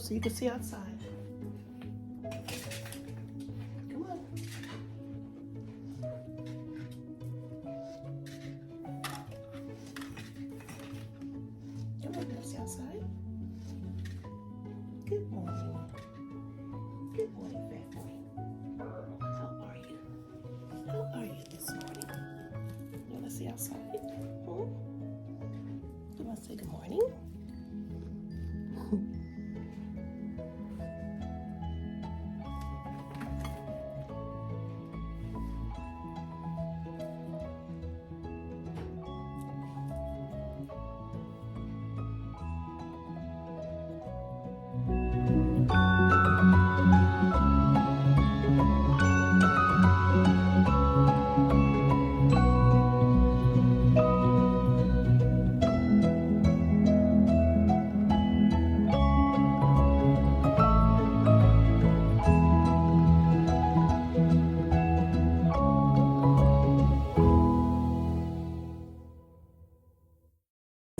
so you can see outside. Come on. Come on, let's see outside. Good morning. Good morning, fat boy. How are you? How are you this morning? You want to see outside? You want to say good morning?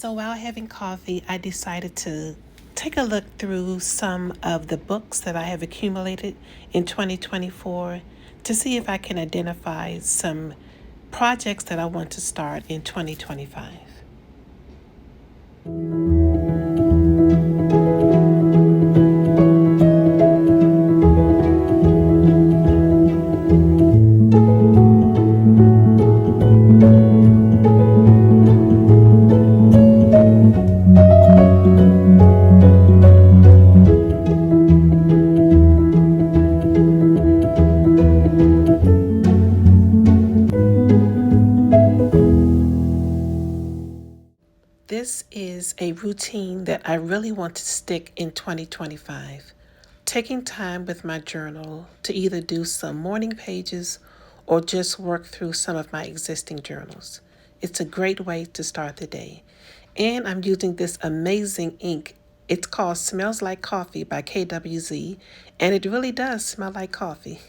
So while having coffee, I decided to take a look through some of the books that I have accumulated in 2024 to see if I can identify some projects that I want to start in 2025. This is a routine that I really want to stick in 2025. Taking time with my journal to either do some morning pages or just work through some of my existing journals. It's a great way to start the day. And I'm using this amazing ink. It's called Smells Like Coffee by KWZ, and it really does smell like coffee.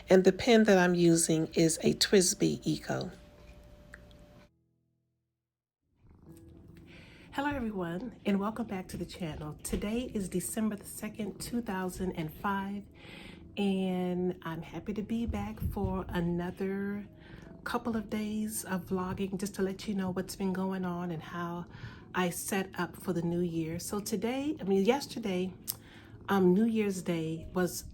And the pen that I'm using is a TWSBI Eco. Hello everyone, and welcome back to the channel. Today is December the 2nd, 2005, and I'm happy to be back for another couple of days of vlogging just to let you know what's been going on and how I set up for the new year. So yesterday, New Year's Day was,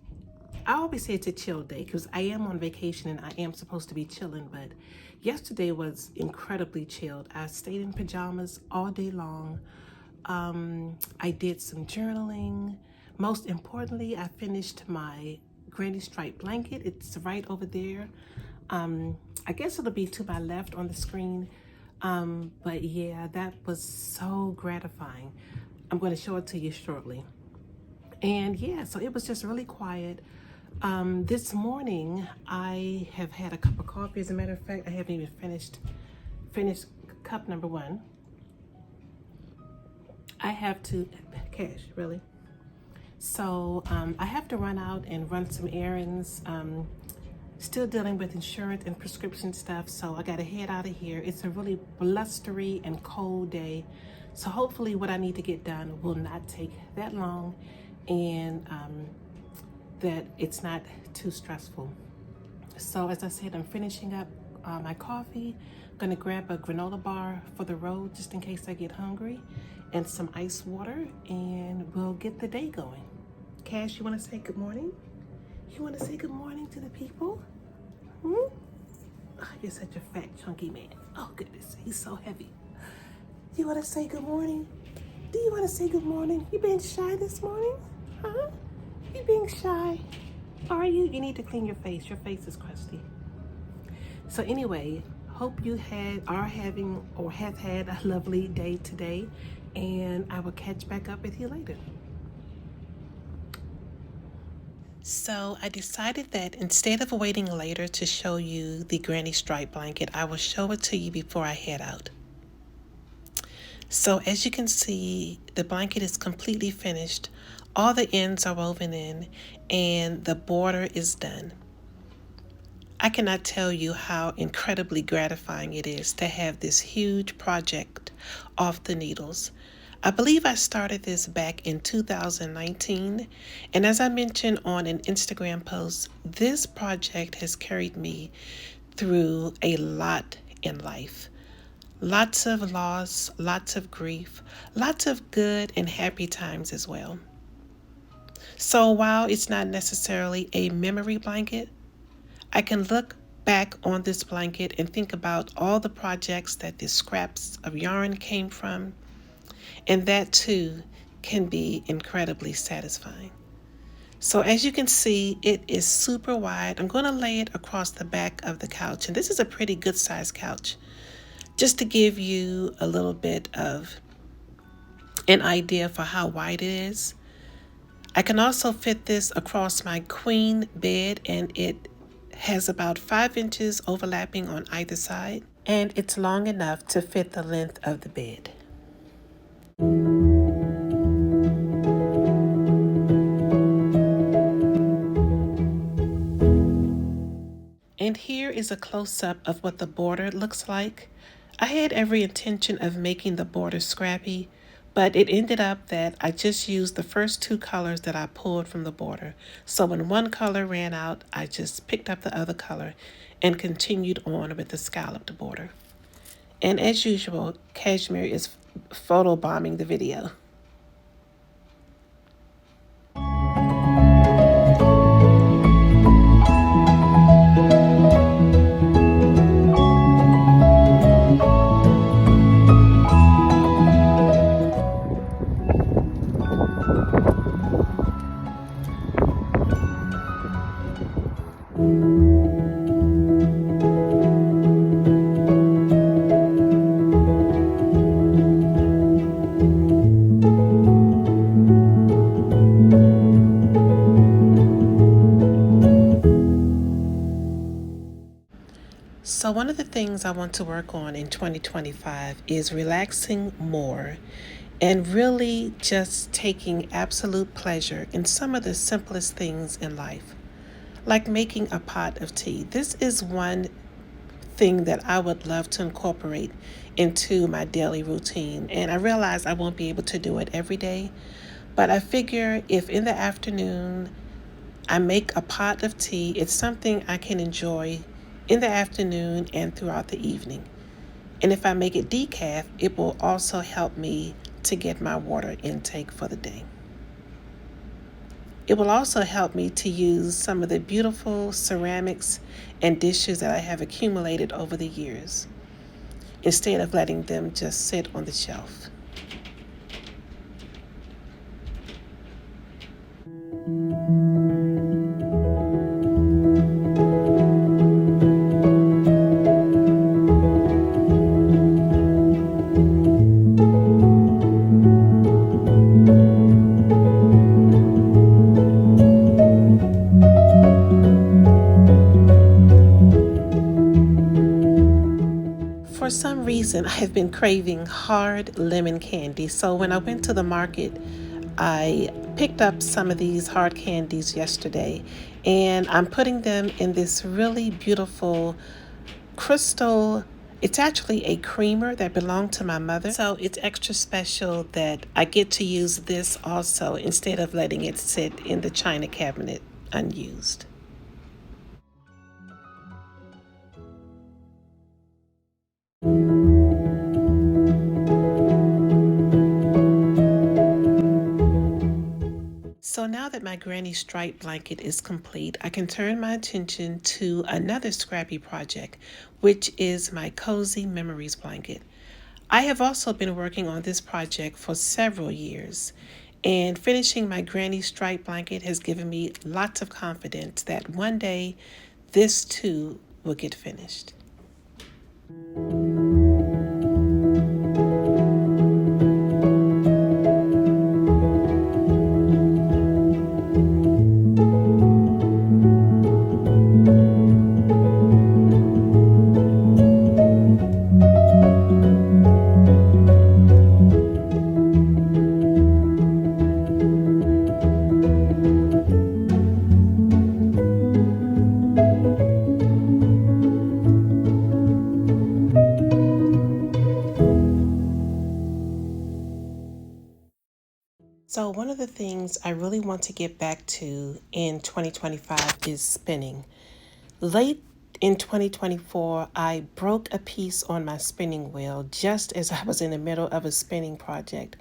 I always say it's a chill day because I am on vacation and I am supposed to be chilling, but yesterday was incredibly chilled. I stayed in pajamas all day long. I did some journaling. Most importantly, I finished my granny stripe blanket. It's right over there. I guess it'll be to my left on the screen. But yeah, that was so gratifying. I'm going to show it to you shortly. And yeah, so it was just really quiet. This morning I have had a cup of coffee. As a matter of fact, I haven't even finished cup number one. I have to cash, really. So I have to run out and run some errands. Still dealing with insurance and prescription stuff, so I gotta head out of here. It's a really blustery and cold day, so hopefully what I need to get done will not take that long, and that it's not too stressful. So as I said, I'm finishing up my coffee. I'm gonna grab a granola bar for the road just in case I get hungry, and some ice water, and we'll get the day going. Cash, you wanna say good morning? You wanna say good morning to the people? Oh, you're such a fat, chunky man. Oh goodness, he's so heavy. You wanna say good morning? Do you wanna say good morning? You being shy this morning? Huh? You being shy? Are you? You need to clean your face. Your face is crusty. So anyway, hope you are having or have had a lovely day today, and I will catch back up with you later. So I decided that instead of waiting later to show you the granny stripe blanket, I will show it to you before I head out. So as you can see, the blanket is completely finished. All the ends are woven in and the border is done. I cannot tell you how incredibly gratifying it is to have this huge project off the needles. I believe I started this back in 2019, and as I mentioned on an Instagram post, this project has carried me through a lot in life. Lots of loss, lots of grief, lots of good and happy times as well. So while it's not necessarily a memory blanket, I can look back on this blanket and think about all the projects that the scraps of yarn came from, and that too can be incredibly satisfying. So as you can see, it is super wide. I'm going to lay it across the back of the couch, and this is a pretty good sized couch, just to give you a little bit of an idea for how wide it is. I can also fit this across my queen bed, and it has about 5 inches overlapping on either side, and it's long enough to fit the length of the bed. And here is a close-up of what the border looks like. I had every intention of making the border scrappy, but it ended up that I just used the first 2 colors that I pulled from the border. So when one color ran out, I just picked up the other color and continued on with the scalloped border. And as usual, Cashmere is photobombing the video. So one of the things I want to work on in 2025 is relaxing more and really just taking absolute pleasure in some of the simplest things in life, like making a pot of tea. This is one thing that I would love to incorporate into my daily routine, and I realize I won't be able to do it every day, but I figure if in the afternoon I make a pot of tea, it's something I can enjoy in the afternoon and throughout the evening. And if I make it decaf, it will also help me to get my water intake for the day. It will also help me to use some of the beautiful ceramics and dishes that I have accumulated over the years, instead of letting them just sit on the shelf. For some reason, I've been craving hard lemon candy. So when I went to the market, I picked up some of these hard candies yesterday, and I'm putting them in this really beautiful crystal. It's actually a creamer that belonged to my mother. So it's extra special that I get to use this also instead of letting it sit in the china cabinet unused. So now that my granny stripe blanket is complete, I can turn my attention to another scrappy project, which is my cozy memories blanket. I have also been working on this project for several years, and finishing my granny stripe blanket has given me lots of confidence that one day this too will get finished. So one of the things I really want to get back to in 2025 is spinning. Late in 2024, I broke a piece on my spinning wheel just as I was in the middle of a spinning project.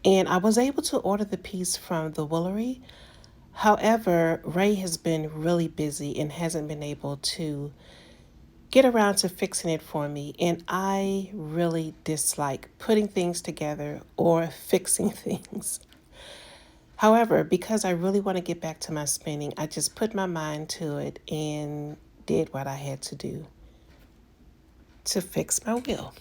And I was able to order the piece from the Woolery. However, Ray has been really busy and hasn't been able to get around to fixing it for me. And I really dislike putting things together or fixing things. However, because I really want to get back to my spinning, I just put my mind to it and did what I had to do to fix my wheel.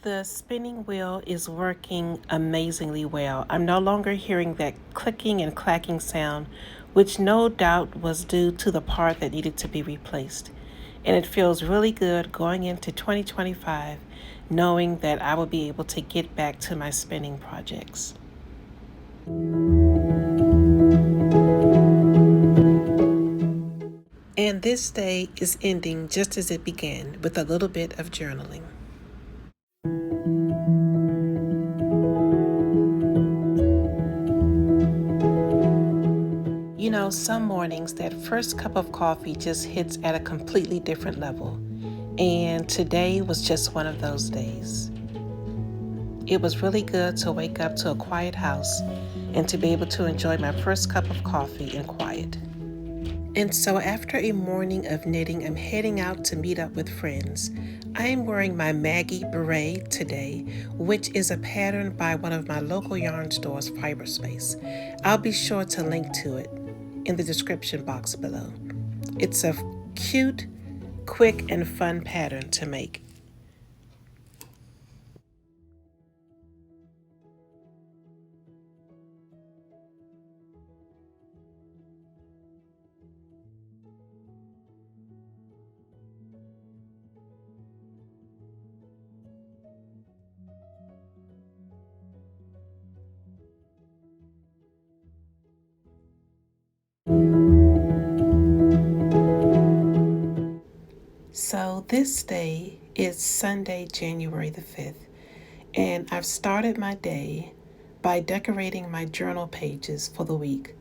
The spinning wheel is working amazingly well. I'm no longer hearing that clicking and clacking sound, which no doubt was due to the part that needed to be replaced. And it feels really good going into 2025, knowing that I will be able to get back to my spinning projects. And this day is ending just as it began, with a little bit of journaling. You know, some mornings that first cup of coffee just hits at a completely different level. And today was just one of those days. It was really good to wake up to a quiet house and to be able to enjoy my first cup of coffee in quiet. And so after a morning of knitting, I'm heading out to meet up with friends. I am wearing my Maggie beret today, which is a pattern by one of my local yarn stores, Fiberspace. I'll be sure to link to it in the description box below. It's a cute, quick, and fun pattern to make. So this day is Sunday, January the 5th, and I've started my day by decorating my journal pages for the week.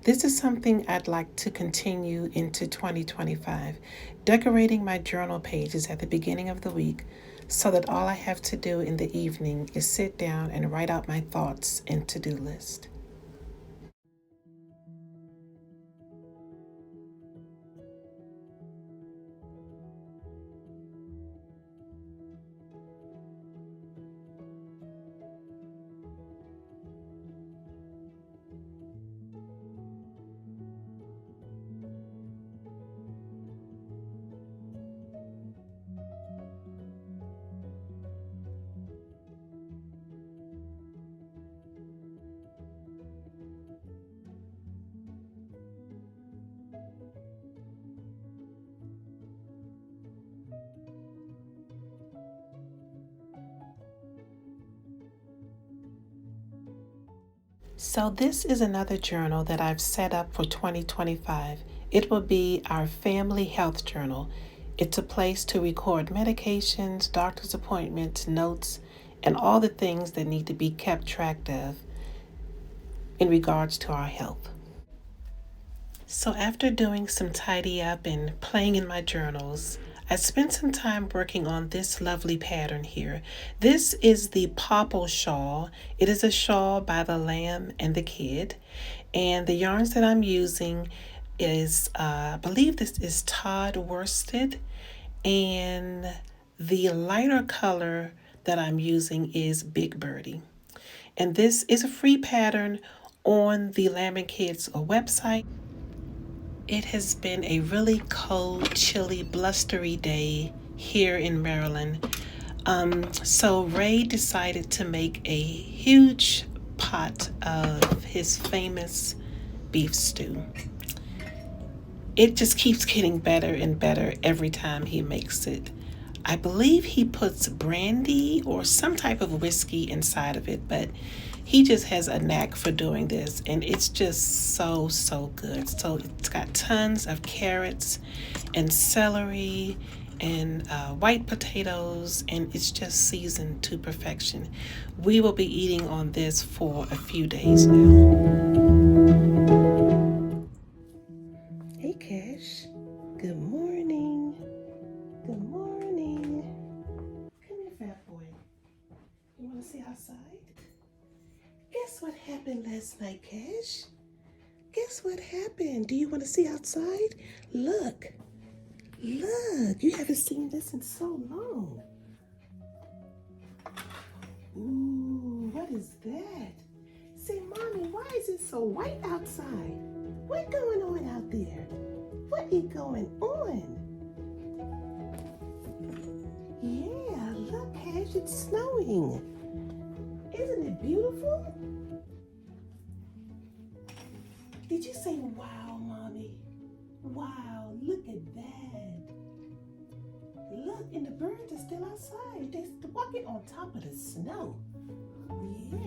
This is something I'd like to continue into 2025, decorating my journal pages at the beginning of the week so that all I have to do in the evening is sit down and write out my thoughts and to-do list. So this is another journal that I've set up for 2025. It will be our family health journal. It's a place to record medications, doctor's appointments, notes, and all the things that need to be kept track of in regards to our health. So after doing some tidy up and playing in my journals, I spent some time working on this lovely pattern here. This is the Popple shawl. It is a shawl by the Lamb and the Kid. And the yarns that I'm using is, I believe this is Todd worsted. And the lighter color that I'm using is Big Birdie. And this is a free pattern on the Lamb and Kids website. It has been a really cold, chilly, blustery day here in Maryland. So Ray decided to make a huge pot of his famous beef stew. It just keeps getting better and better every time he makes it. I believe he puts brandy or some type of whiskey inside of it, but he just has a knack for doing this, and it's just so good. So it's got tons of carrots and celery and white potatoes, and it's just seasoned to perfection. We will be eating on this for a few days now. Hey Cash, good morning. Good morning. Come here, fat boy. You want to see outside? Guess what happened last night, Cash? Guess what happened? Do you want to see outside? Look. Look. You haven't seen this in so long. Ooh, what is that? Say, Mommy, why is it so white outside? What's going on out there? What is going on? Yeah, look, Cash, it's snowing. Isn't it beautiful? Did you say, wow, Mommy? Wow, look at that. Look, and the birds are still outside. They're walking on top of the snow. Yeah.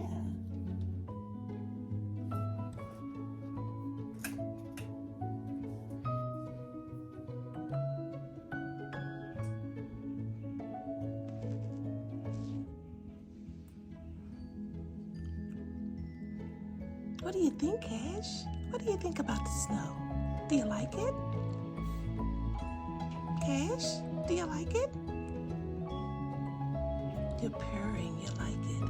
What do you think, Cash? What do you think about the snow? Do you like it? Cash, do you like it? You're purring, you like it.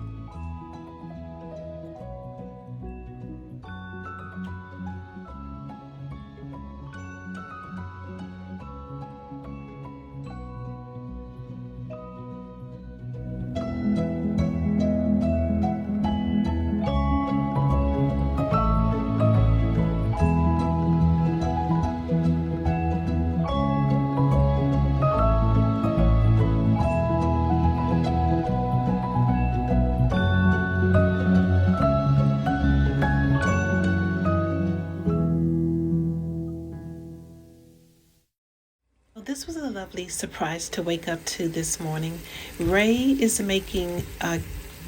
This was a lovely surprise to wake up to this morning. Ray is making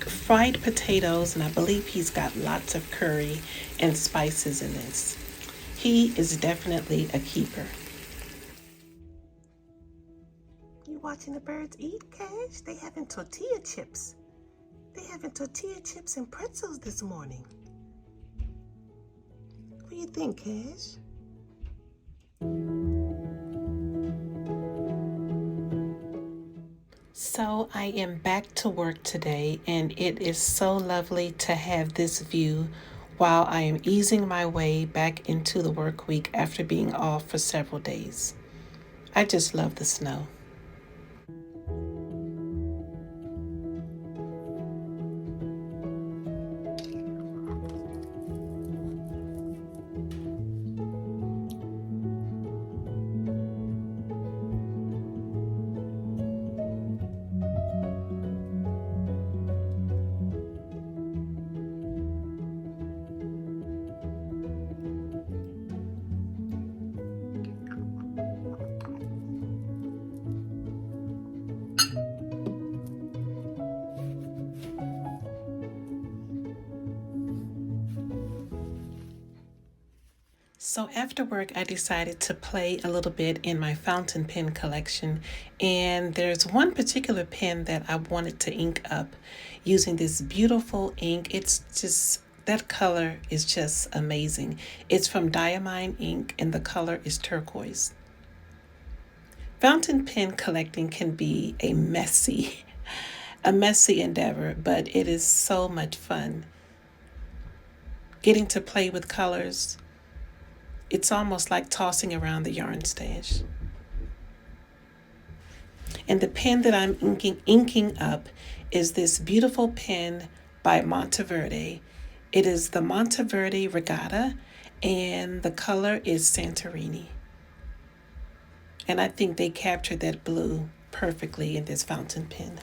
fried potatoes, and I believe he's got lots of curry and spices in this. He is definitely a keeper. You watching the birds eat, Cash? They having tortilla chips. They having tortilla chips and pretzels this morning. What do you think, Cash? So I am back to work today, and it is so lovely to have this view while I am easing my way back into the work week after being off for several days. I just love the snow. So after work, I decided to play a little bit in my fountain pen collection, and there's one particular pen that I wanted to ink up using this beautiful ink. It's just, that color is just amazing. It's from Diamine Ink, and the color is turquoise. Fountain pen collecting can be a messy endeavor, but it is so much fun. Getting to play with colors, it's almost like tossing around the yarn stash. And the pen that I'm inking up is this beautiful pen by Monteverde. It is the Monteverde Regatta, and the color is Santorini. And I think they captured that blue perfectly in this fountain pen.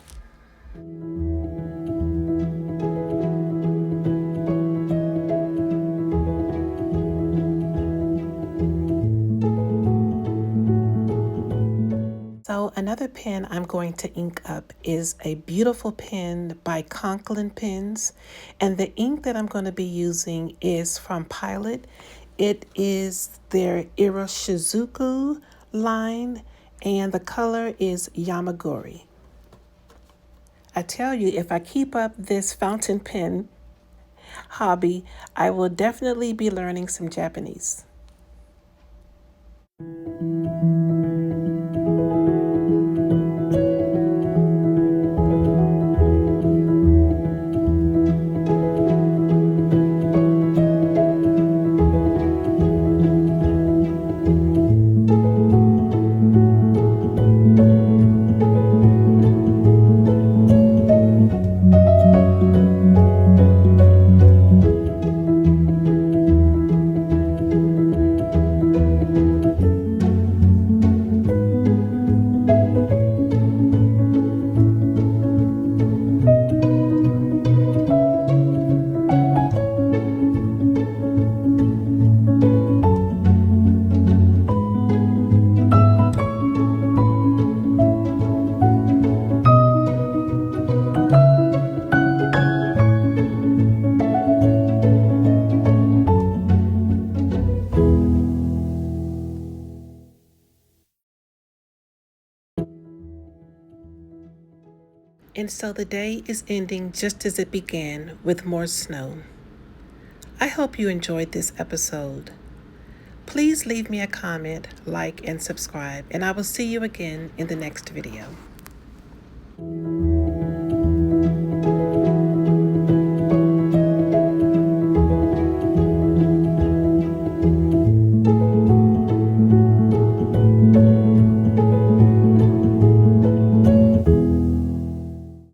So another pen I'm going to ink up is a beautiful pen by Conklin Pens, and the ink that I'm going to be using is from Pilot. It is their Iroshizuku line, and the color is Yamaguri. I tell you, if I keep up this fountain pen hobby, I will definitely be learning some Japanese. And so the day is ending just as it began, with more snow. I hope you enjoyed this episode. Please leave me a comment, like, and subscribe, and I will see you again in the next video.